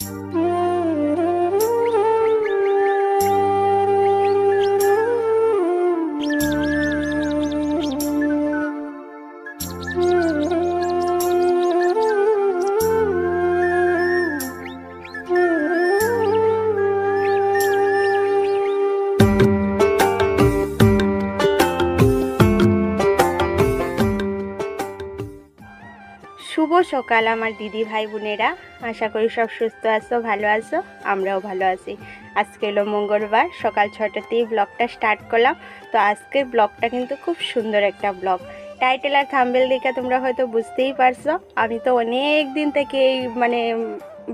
শুভ সকাল আমার দিদি ভাই বোনেরা, আশা করি সব সুস্থ আছো, ভালো আছো। আমরাও ভালো আছি। আজকে হলো মঙ্গলবার, সকাল 6টাতেই ব্লগটা স্টার্ট করলাম। তো আজকের ব্লগটা কিন্তু খুব সুন্দর একটা ব্লগ। টাইটেল আর থাম্বনেল দেখে তোমরা হয়তো বুঝতেই পারছো, আমি তো অনেক দিন থেকে এই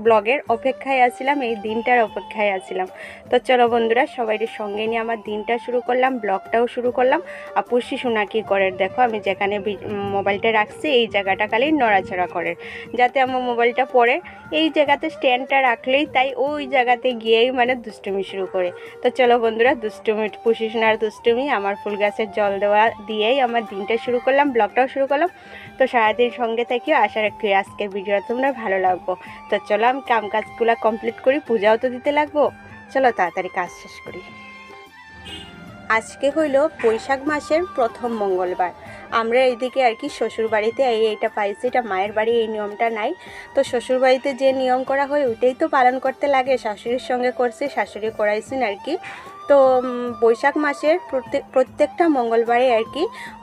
ব্লগের অপেক্ষায় আছিলাম, এই দিনটার অপেক্ষায় আছিলাম। তো চলো বন্ধুরা, সবাইয়ের সঙ্গে নিয়ে আমার দিনটা শুরু করলাম, ব্লগটাও শুরু করলাম। আর পুষি শোনা কি করে দেখো, আমি যেখানে মোবাইলটা রাখছি এই জায়গাটা খালি নড়াচড়া করে, যাতে আমার মোবাইলটা পড়ে। এই জায়গাতে স্ট্যান্ডটা রাখলেই তাই ওই জায়গাতে গিয়েই দুষ্টুমি শুরু করে। তো চলো বন্ধুরা, দুষ্টুমি পুষি শোনার দুষ্টুমি, আমার ফুল গাছের জল দেওয়া দিয়েই আমার দিনটা শুরু করলাম, ব্লগটাও শুরু করলাম। তো সারাদিন সঙ্গে থেকেও আশা রাখি আজকের ভিডিওটা তোমরা ভালো লাগবো। তো চলো আমি কাম কাজগুলো কমপ্লিট করি, পূজাও তো দিতে লাগবো। চলো তাড়াতাড়ি কাজ শেষ করি। আজকে হইল বৈশাখ মাসের প্রথম মঙ্গলবার। আমরা এইদিকে আর কি শ্বশুরবাড়িতে এইটা পাইছি, এটা মায়ের বাড়ি, এই নিয়মটা নাই। তো শ্বশুরবাড়িতে যে নিয়ম করা হয় ওইটাই তো পালন করতে লাগে। শাশুড়ির সঙ্গে করছি, শাশুড়ি করাইছেন আর কি। তো বৈশাখ মাসের প্রত্যেকটা মঙ্গলবারে আর কি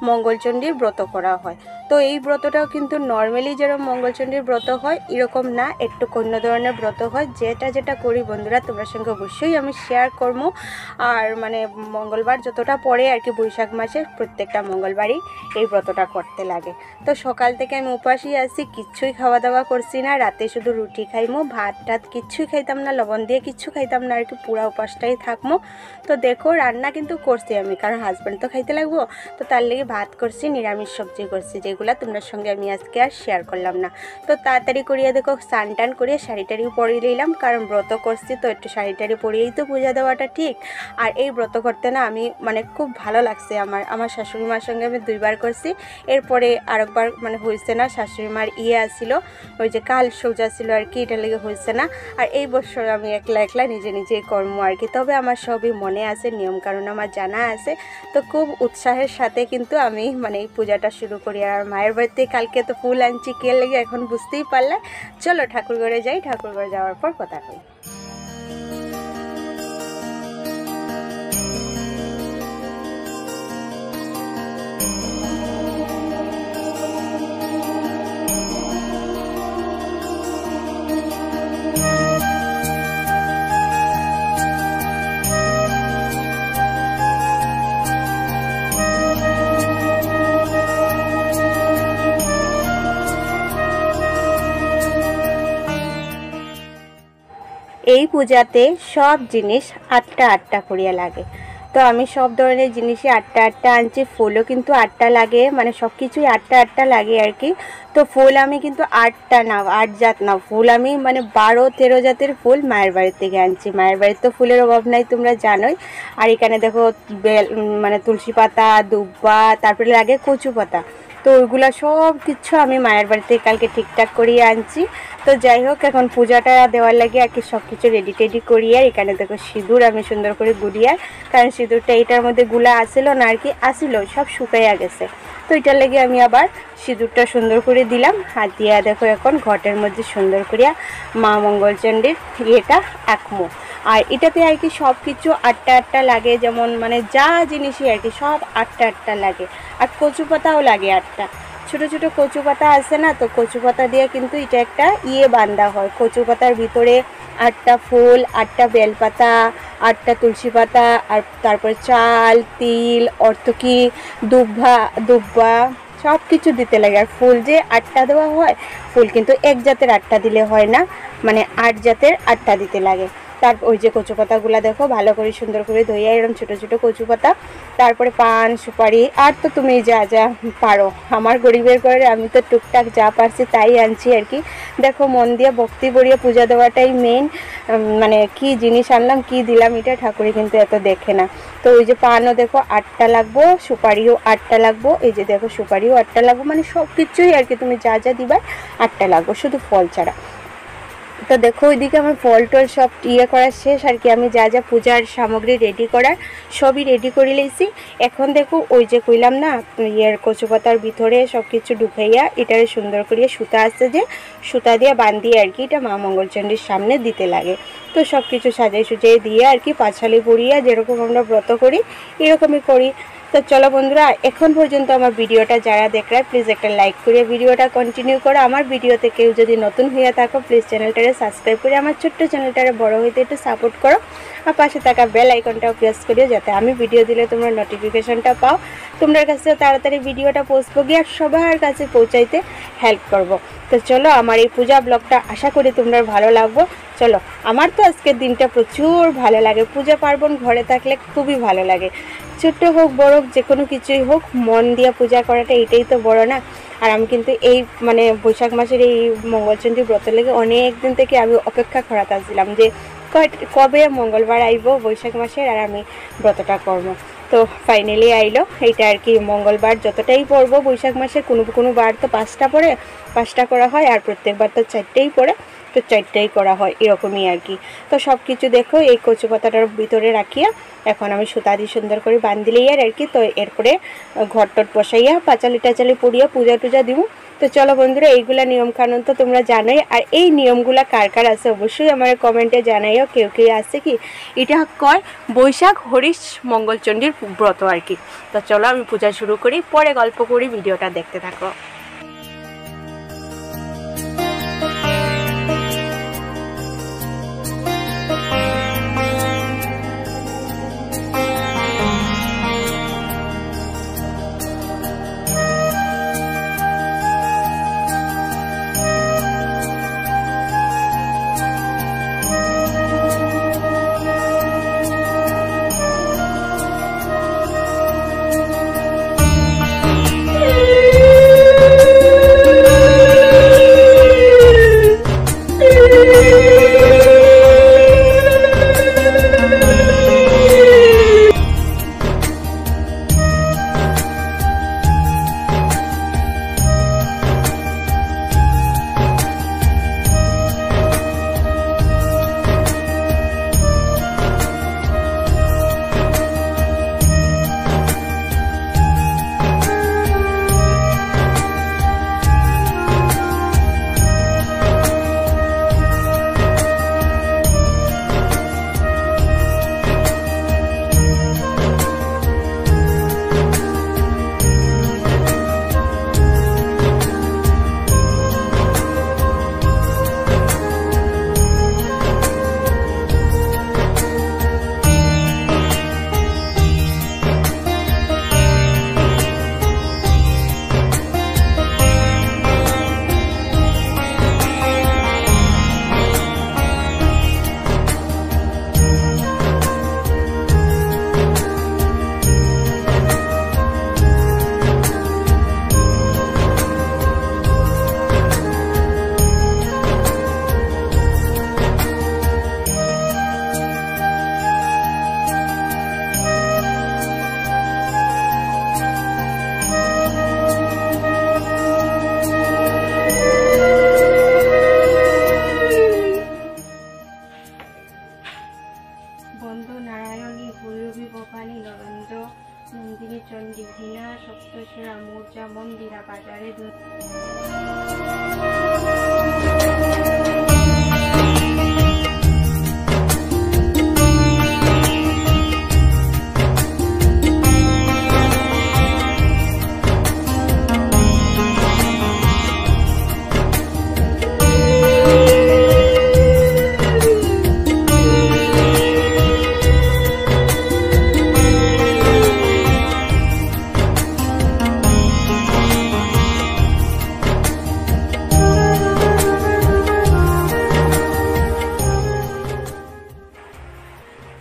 মঙ্গলচণ্ডীর ব্রত করা হয়। তো এই ব্রতটাও কিন্তু নর্মালি যেরকম মঙ্গলচণ্ডীর ব্রত হয় এরকম না, একটু অন্য ধরনের ব্রত হয়। যেটা করি বন্ধুরা তোমার সঙ্গে অবশ্যই আমি শেয়ার করবো। আর মঙ্গলবার যতটা পরে আর কি বৈশাখ মাসের প্রত্যেকটা মঙ্গলবারই এই ব্রতটা করতে লাগে। তো সকাল থেকে আমি উপাসই আছি, কিচ্ছুই খাওয়া দাওয়া করছি না। রাতে শুধু রুটি খাইমো, ভাত টাত কিচ্ছুই খাইতাম না, লবণ দিয়ে কিচ্ছু খাইতাম না আর কি, পুরা উপাসটাই থাকবো। তো দেখো রান্না কিন্তু করছি আমি, কারণ হাজব্যান্ড তো খাইতে লাগবো। তো তার লেগে ভাত করছি, নিরামিষ সবজি করছি, যেগুলো তোমার সঙ্গে আমি আজকে আর শেয়ার করলাম না। তো তাড়াতাড়ি করিয়ে দেখো স্নান টান করিয়ে শাড়ি টাড়ি পরিয়ে নিলাম, কারণ ব্রত করছি তো একটু শাড়ি টাড়ি পরিয়েই তো পূজা দেওয়াটা ঠিক। আর এই ব্রত করতে না আমি খুব ভালো লাগছে। আমার শাশুড়ি মার সঙ্গে আমি 2বার করছি, এরপরে আরেকবার হয়েছে না, শাশুড়ি মার আসছিল, ওই যে কাল সোজা ছিল আর কি, এটা লেগে হয়েছে না। আর এই বছর আমি একলা নিজেই কর্ম আর কি। তবে আমার সবই মনে আছে, নিয়ম কারণ আমার জানা আছে। তো খুব উৎসাহের সাথে কিন্তু আমি এই পূজাটা শুরু করি। আর মায়ের বাড়িতে কালকে তো ফুল আনছি, কে লেগে এখন বুঝতেই পারলে। চলো ঠাকুরঘরে যাই, ঠাকুরঘরে যাওয়ার পর কথা কই। এই পূজাতে সব জিনিস 8টা করিয়া লাগে। তো আমি সব ধরনের জিনিসই 8টা আনছি, ফুলও কিন্তু 8টা লাগে, সব কিছুই 8টা লাগে আর কি। তো ফুল আমি কিন্তু 8টা না, 8 জাত না, ফুল আমি 12-13 জাতের ফুল মায়ের বাড়ির থেকে আনছি। মায়ের বাড়ির তো ফুলের অভাব নাই, তোমরা জানোই। আর এখানে দেখো তুলসী পাতা, দুব্বা, তারপরে লাগে কচু পাতা। তো ওইগুলো সব কিছু আমি মায়ের বাড়ি থেকে কালকে ঠিকঠাক করিয়ে আনছি। তো যাই হোক, এখন পূজাটা দেওয়ার লাগে আর কি সব কিছু রেডি টেডি করিয়ে। এখানে দেখো সিঁদুর আমি সুন্দর করে গুলিয়ে, কারণ সিঁদুরটা এটার মধ্যে গুলা আসিল না আর কি, আসিল সব শুকাইয়া গেছে। তো এটার লেগে আমি আবার সিঁদুরটা সুন্দর করে দিলাম। হাত দিয়ে দেখো এখন ঘটের মধ্যে সুন্দর করিয়া মা মঙ্গলচণ্ডীর এটা আঁকমো। আর এটাতে আর কি সব কিছু 8টা লাগে, যেমন যা জিনিসই আর কি সব 8টা লাগে। আর কচু পাতাও লাগে 8টা, ছোটো ছোটো কচু পাতা আছে না, তো কচু পাতা দিয়ে কিন্তু এটা একটা বাঁধা হয়। কচু পাতার ভিতরে 8টা ফুল, 8টা বেলপাতা, 8টা তুলসী পাতা, আর তারপর চাল, তিল, অর্থকি, দুব্বা সব কিছু দিতে লাগে। আর ফুল যে 8টা দেওয়া হয়, ফুল কিন্তু এক জাতের 8টা দিলে হয় না, 8 জাতের 8টা দিতে লাগে। তারপর ওই যে কচু পাতাগুলো দেখো ভালো করে সুন্দর করে ধুইয়া, এরকম ছোটো ছোটো কচু পাতা, তারপরে পান সুপারি, আর তো তুমি যা যা পারো। আমার গরিবের ঘরে আমি তো টুকটাক যা পারছি তাই আনছি আর কি। দেখো মন দিয়ে ভক্তি করিয়া পূজা দেওয়াটাই মেন। কি জিনিস আনলাম কি দিলাম এটা ঠাকুরে কিন্তু এত দেখে না। তো ওই যে পানও দেখো 8টা লাগবো, সুপারিও 8টা লাগবো, এই যে দেখো সুপারিও 8টা লাগবো, সব কিছুই আর কি তুমি যা যা দিবা 8টা লাগবো, শুধু ফল ছাড়া। তো দেখো ওইদিকে আমার ফল টল সব ইয়ে করার শেষ আর কি। আমি যা যা পূজার সামগ্রী রেডি করার সবই রেডি করে লইছি। এখন দেখো ওই যে কইলাম না ইয়ের কচু পাতার ভিতরে সব কিছু ঢুকাইয়া এটারে সুন্দর করিয়া সুতা আছে যে সুতা দিয়ে বান্ধিয়ে আর কি এটা মা মঙ্গলচণ্ডীর সামনে দিতে লাগে। তো সব কিছু সাজাই সুজাই দিয়ে আর কি পাঁচালি পরিয়া যেরকম আমরা ব্রত করি এরকমই করি। তো চলো বন্ধুরা, এখন পর্যন্ত আমার ভিডিওটা যারা দেখরা প্লিজ একটা লাইক করে ভিডিওটা কন্টিনিউ করো। আমার ভিডিওতে কেউ যদি নতুন হয়ে থাকো প্লিজ চ্যানেলটারে সাবস্ক্রাইব করে আমার ছোট্ট চ্যানেলটারে বড় হইতে একটু সাপোর্ট করো। আর পাশে থাকা বেল আইকনটাও প্রেস করিও যাতে আমি ভিডিও দিলে তোমরা নোটিফিকেশনটা পাও, তোমার কাছে তাড়াতাড়ি ভিডিওটা পৌঁছবো গিয়ে আর সবার কাছে পৌঁছাইতে হেল্প করব। তো চলো আমার এই পূজা ব্লগটা আশা করি তোমরা ভালো লাগবো। চলো, আমার তো আজকের দিনটা প্রচুর ভালো লাগে। পূজা পার্বণ ঘরে থাকলে খুবই ভালো লাগে, ছোট্ট হোক বড় হোক যে কোনো কিছুই হোক মন দিয়ে পূজা করাটা এটাই তো বড় না। আর আমি কিন্তু এই মানে বৈশাখ মাসের এই মঙ্গলচণ্ডী ব্রত লেগে অনেক দিন থেকে আমি অপেক্ষা করাতে আসছিলাম যে কবে মঙ্গলবার আইব বৈশাখ মাসের আর আমি ব্রতটা করবো। তো ফাইনালি আইলো এইটা আর কি। মঙ্গলবার যতটাই পড়বো বৈশাখ মাসে কোনো বার তো 5টা পড়ে 5টা করা হয় আর প্রত্যেকবার তো 4টেই পড়ে, তো 4টাই করা হয় এরকমই আর কি। তো সব কিছু দেখো এই কচু পাতাটার ভিতরে রাখিয়া এখন আমি সুতা দিয়ে সুন্দর করে বান্ধিলেই আর কি। তো এরপরে ঘর টট বসাইয়া পাঁচালি টাচালি পড়িয়া পূজা টুজা দিব। তো চলো বন্ধুরা, এইগুলা নিয়ম কানুন তো তোমরা জানোই। আর এই নিয়মগুলা কার কার আছে অবশ্যই আমার কমেন্টে জানাইও। কেউ কেউ আছে কি এটা কয় বৈশাখ হরিশ মঙ্গলচণ্ডীর ব্রত আর কি। তো চলো আমি পূজা শুরু করি, পরে গল্প করি, ভিডিওটা দেখতে থাকো। চণ্ডী ঘৃণা সপ্তশ্বরা মৌর্যা মন্দিরা বাজারে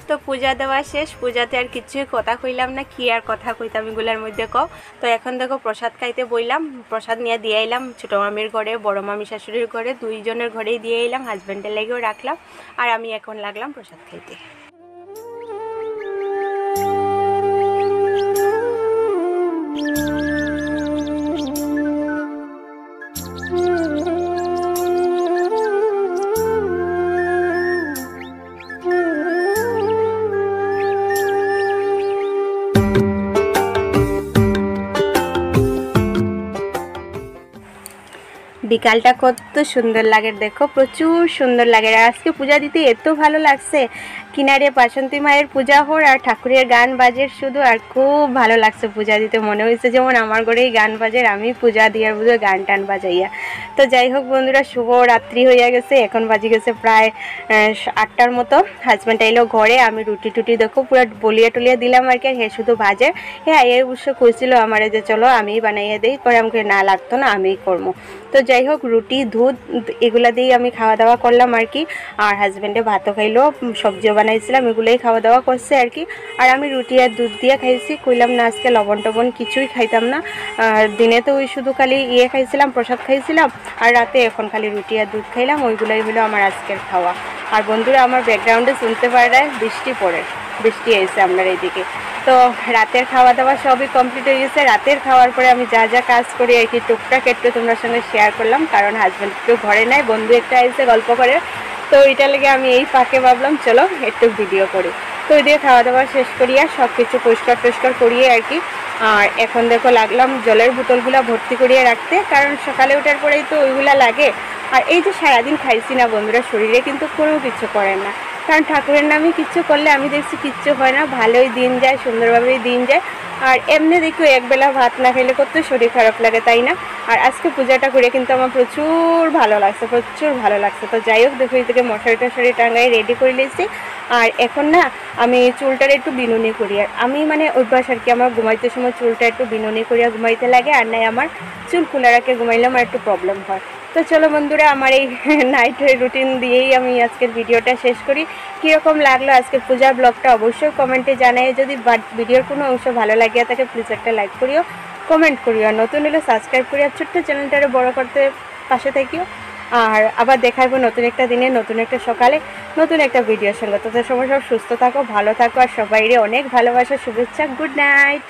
তো পূজা দেওয়া শেষ। পূজাতে আর কিছুই কথা কইলাম না, কি আর কথা কইতাম এগুলার মধ্যে কও। তো এখন দেখো প্রসাদ খাইতে বইলাম, প্রসাদ নিয়ে দিয়ে এলাম ছোটো মামির ঘরে, বড় মামি শাশুড়ির ঘরে, দুইজনের ঘরেই দিয়ে এলাম, হাজব্যান্ডের লেগেও রাখলাম। আর আমি এখন লাগলাম প্রসাদ খাইতে। বিকালটা কত সুন্দর লাগে, দেখো প্রচুর সুন্দর লাগে। আর আজকে পূজা দিতে এত ভালো লাগছে, কিনারে বাসন্তী মায়ের পূজা হোর আর ঠাকুরের গান বাজের শুধু, আর খুব ভালো লাগছে পূজা দিতে। মনে হয়েছে যেমন আমার ঘরেই গান বাজের, আমি পূজা দিয়ার বুঝে গান টান বাজাইয়া। তো যাই হোক বন্ধুরা, শুভ রাত্রি হইয়া গেছে, এখন বাজি গেছে প্রায় 8টার মতো। হাজব্যান্ড আইলো ঘরে, আমি রুটি টুটি দেখো পুরো বলিয়া টলিয়া দিলাম আর কি। আর হে শুধু বাজে, হ্যাঁ এই অবশ্য কইছিল আমারে যে চলো আমিই বানাইয়া দিই, পরে আমাকে না লাগতো না, আমিই করবো। তো যাই হোক, রুটি দুধ এগুলা দিয়েই আমি খাওয়া দাওয়া করলাম আর কি। আর হাজব্যান্ডে ভাতও খাইলো, সবজিও বানাইছিলাম, এগুলোই খাওয়া দাওয়া করছে আর কি। আর আমি রুটি আর দুধ দিয়ে খাইছি, কইলাম না আজকে লবণ টবণ কিছুই খাইতাম না। দিনে তো ওই শুধু খালি খাইছিলাম, প্রসাদ খাইছিলাম, আর রাতে এখন খালি রুটি আর দুধ খাইলাম। ওইগুলোই হলো আমার আজকের খাওয়া। আর বন্ধুরা, আমার ব্যাকগ্রাউন্ডে শুনতে পারে বৃষ্টি পড়ে, বৃষ্টি এসে আপনার এইদিকে। তো রাতের খাওয়া দাওয়া সবই কমপ্লিট হয়ে গেছে। রাতের খাওয়ার পরে আমি যা যা কাজ করি আর কি টুকটাক একটু তোমার সঙ্গে শেয়ার করলাম, কারণ হাজব্যান্ড একটু ঘরে নাই, বন্ধু একটা এসে গল্প করে। তো এটা লেগে আমি এই ফাঁকে ভাবলাম চলো একটু ভিডিও করি। তো ওই দিয়ে খাওয়া দাওয়া শেষ করিয়া সব কিছু পরিষ্কার টরিষ্কার করিয়ে আর কি। আর এখন দেখো লাগলাম জলের বোতলগুলো ভর্তি করিয়ে রাখতে, কারণ সকালে ওঠার পরেই তো ওইগুলা লাগে। আর এই যে সারাদিন খাইছি না বন্ধুরা, শরীরে কিন্তু কোনো কিছু করে না, কারণ ঠাকুরের নামে কিচ্ছু করলে আমি দেখছি কিচ্ছু হয় না, ভালোই দিন যায়, সুন্দরভাবেই দিন যায়। আর এমনি দেখো একবেলা ভাত না খেলে কত শরীর খারাপ লাগে, তাই না? আর আজকে পূজাটা করে কিন্তু আমার প্রচুর ভালো লাগছে, প্রচুর ভালো লাগছে। তো যাই হোক, দেখো এই থেকে মশারি টশারি টাঙ্গাই রেডি করে নিয়েছি। আর এখন না আমি চুলটার একটু বিনুনি করি, আর আমি মানে অভ্যাস আর কি, আমার ঘুমাইতে সময় চুলটা একটু বিনুনি করিয়া ঘুমাইতে লাগে, আর নাই আমার চুল খোলা রাখে ঘুমাইলে আমার একটু প্রবলেম হয়। তো চলো বন্ধুরা, আমার এই নাইট রুটিন দিয়েই আমি আজকের ভিডিওটা শেষ করি। কীরকম লাগলো আজকের পূজার ব্লগটা অবশ্যই কমেন্টে জানাই। যদি ভিডিওর কোনো অংশ ভালো লাগিয়া থাকে প্লিজ একটা লাইক করিও, কমেন্ট করিও, আর নতুন হলে সাবস্ক্রাইব করিও, ছোট্ট চ্যানেলটারে বড় করতে পাশে থাকিও। আর আবার দেখাবো নতুন একটা দিনে, নতুন একটা সকালে, নতুন একটা ভিডিওর সঙ্গে। তোদের সবাই সব সুস্থ থাকো, ভালো থাকো, আর সবাইরে অনেক ভালোবাসা, শুভেচ্ছা, গুড নাইট।